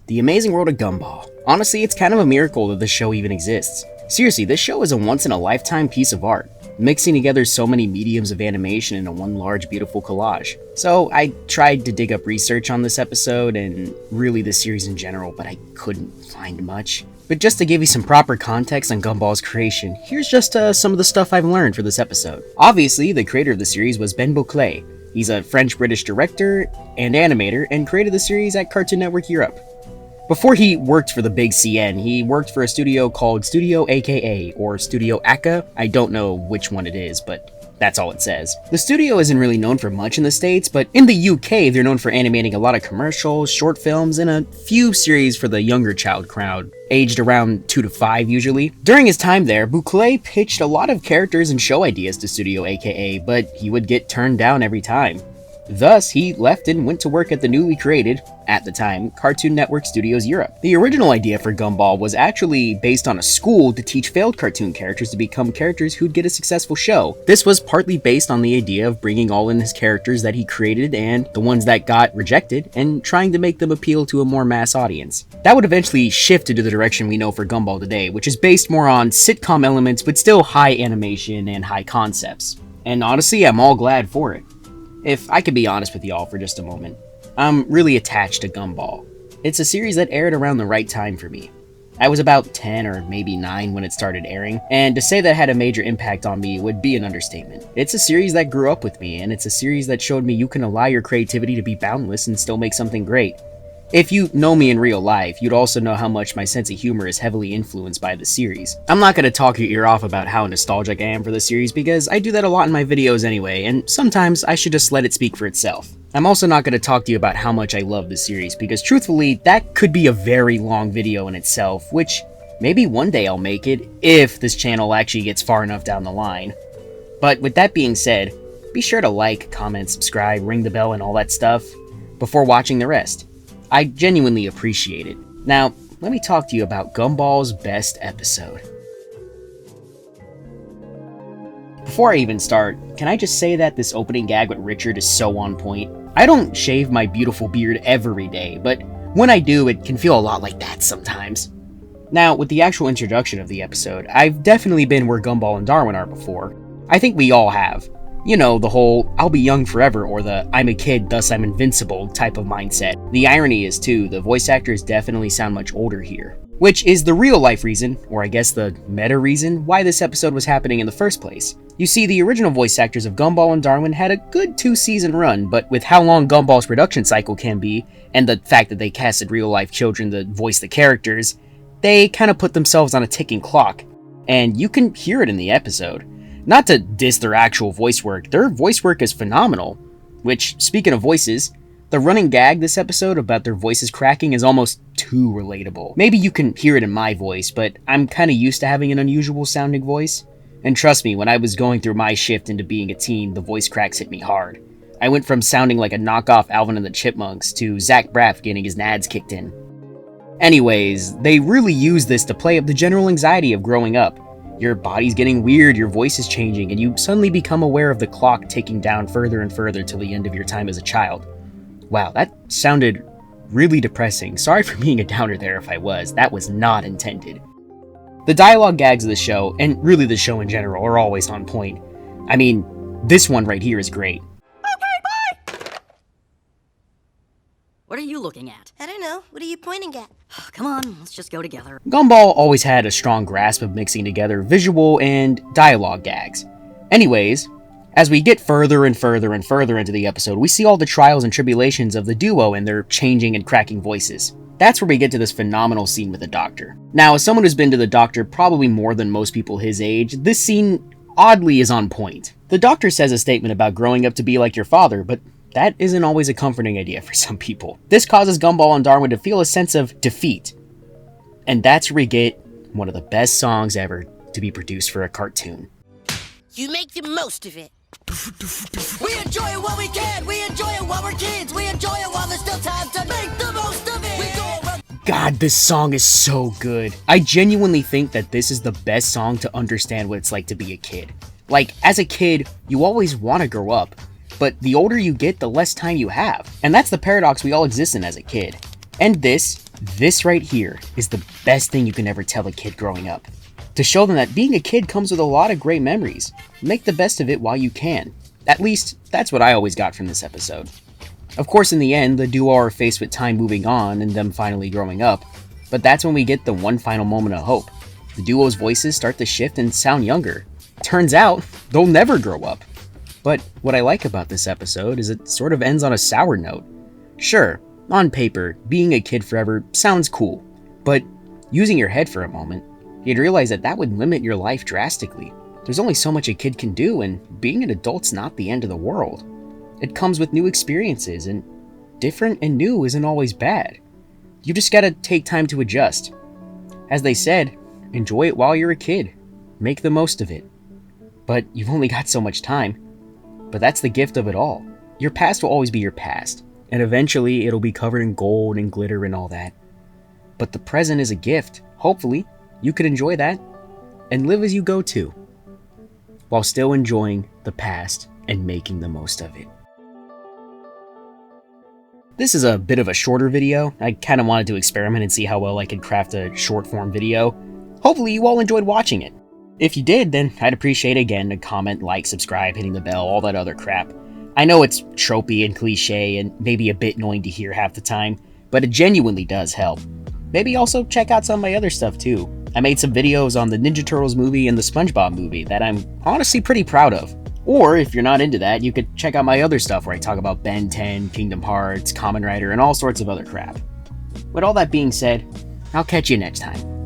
The amazing world of Gumball. Honestly, it's kind of a miracle that this show even exists. Seriously, this show is a once-in-a-lifetime piece of art, mixing together so many mediums of animation into one large, beautiful collage. So I tried to dig up research on this episode, and really the series in general, but I couldn't find much. But just to give you some proper context on Gumball's creation, here's just some of the stuff I've learned for this episode. Obviously, the creator of the series was Ben Bouclet. He's a French-British director and animator, and created the series at Cartoon Network Europe. Before he worked for the big CN, he worked for a studio called Studio AKA, or Studio Aka. I don't know which one it is, but that's all it says. The studio isn't really known for much in the States, but in the UK, they're known for animating a lot of commercials, short films, and a few series for the younger child crowd, aged around 2 to 5 usually. During his time there, Bouclet pitched a lot of characters and show ideas to Studio AKA, but he would get turned down every time. Thus, he left and went to work at the newly created, at the time, Cartoon Network Studios Europe. The original idea for Gumball was actually based on a school to teach failed cartoon characters to become characters who'd get a successful show. This was partly based on the idea of bringing all in his characters that he created and the ones that got rejected, and trying to make them appeal to a more mass audience. That would eventually shift into the direction we know for Gumball today, which is based more on sitcom elements but still high animation and high concepts. And honestly, I'm all glad for it. If I could be honest with y'all for just a moment, I'm really attached to Gumball. It's a series that aired around the right time for me. I was about 10 or maybe 9 when it started airing, and to say that had a major impact on me would be an understatement. It's a series that grew up with me, and it's a series that showed me you can allow your creativity to be boundless and still make something great. If you know me in real life, you'd also know how much my sense of humor is heavily influenced by the series. I'm not going to talk your ear off about how nostalgic I am for the series because I do that a lot in my videos anyway, and sometimes I should just let it speak for itself. I'm also not going to talk to you about how much I love the series because truthfully, that could be a very long video in itself, which maybe one day I'll make it if this channel actually gets far enough down the line. But with that being said, be sure to like, comment, subscribe, ring the bell, and all that stuff before watching the rest. I genuinely appreciate it. Now, let me talk to you about Gumball's best episode. Before I even start, can I just say that this opening gag with Richard is so on point? I don't shave my beautiful beard every day, but when I do, it can feel a lot like that sometimes. Now, with the actual introduction of the episode, I've definitely been where Gumball and Darwin are before. I think we all have. You know, the whole, I'll be young forever, or the, I'm a kid, thus I'm invincible type of mindset. The irony is, too, the voice actors definitely sound much older here. Which is the real life reason, or I guess the meta reason, why this episode was happening in the first place. You see, the original voice actors of Gumball and Darwin had a good 2-season run, but with how long Gumball's production cycle can be, and the fact that they casted real life children to voice the characters, they kind of put themselves on a ticking clock. And you can hear it in the episode. Not to diss their actual voice work, their voice work is phenomenal. Which, speaking of voices, the running gag this episode about their voices cracking is almost too relatable. Maybe you can hear it in my voice, but I'm kinda used to having an unusual sounding voice. And trust me, when I was going through my shift into being a teen, the voice cracks hit me hard. I went from sounding like a knockoff Alvin and the Chipmunks to Zach Braff getting his nads kicked in. Anyways, they really use this to play up the general anxiety of growing up. Your body's getting weird, your voice is changing, and you suddenly become aware of the clock ticking down further and further till the end of your time as a child. Wow, that sounded really depressing. Sorry for being a downer there if I was. That was not intended. The dialogue gags of the show, and really the show in general, are always on point. I mean, this one right here is great. Okay, bye! What are you looking at? I don't know. What are you pointing at? Come on, let's just go together. Gumball always had a strong grasp of mixing together visual and dialogue gags. Anyways, as we get further and further and further into the episode, we see all the trials and tribulations of the duo and their changing and cracking voices. That's where we get to this phenomenal scene with the Doctor. Now, as someone who's been to the Doctor probably more than most people his age, this scene oddly is on point. The Doctor says a statement about growing up to be like your father, but that isn't always a comforting idea for some people. This causes Gumball and Darwin to feel a sense of defeat. And that's where we get one of the best songs ever to be produced for a cartoon. You make the most of it. We enjoy it while we can. We enjoy it while we're kids. We enjoy it while there's still time to make the most of it. We go around. God, this song is so good. I genuinely think that this is the best song to understand what it's like to be a kid. Like, as a kid, you always want to grow up. But the older you get, the less time you have. And that's the paradox we all exist in as a kid. And this This right here is the best thing you can ever tell a kid growing up. To show them that being a kid comes with a lot of great memories. Make the best of it while you can. At least, that's what I always got from this episode. Of course, in the end, the duo are faced with time moving on and them finally growing up, but that's when we get the one final moment of hope. The duo's voices start to shift and sound younger. Turns out, they'll never grow up. But what I like about this episode is it sort of ends on a sour note. Sure, on paper, being a kid forever sounds cool, but using your head for a moment, you'd realize that that would limit your life drastically. There's only so much a kid can do, and being an adult's not the end of the world. It comes with new experiences, and different and new isn't always bad. You just gotta take time to adjust. As they said, enjoy it while you're a kid. Make the most of it. But you've only got so much time. But that's the gift of it all. Your past will always be your past, and eventually it'll be covered in gold and glitter and all that. But the present is a gift. Hopefully, you could enjoy that and live as you go too, while still enjoying the past and making the most of it. This is a bit of a shorter video. I kind of wanted to experiment and see how well I could craft a short form video. Hopefully you all enjoyed watching it. If you did, then I'd appreciate again a comment, like, subscribe, hitting the bell, all that other crap. I know it's tropey and cliche and maybe a bit annoying to hear half the time, but it genuinely does help. Maybe also check out some of my other stuff too. I made some videos on the Ninja Turtles movie and the SpongeBob movie that I'm honestly pretty proud of. Or if you're not into that, you could check out my other stuff where I talk about Ben 10, Kingdom Hearts, Kamen Rider, and all sorts of other crap. With all that being said, I'll catch you next time.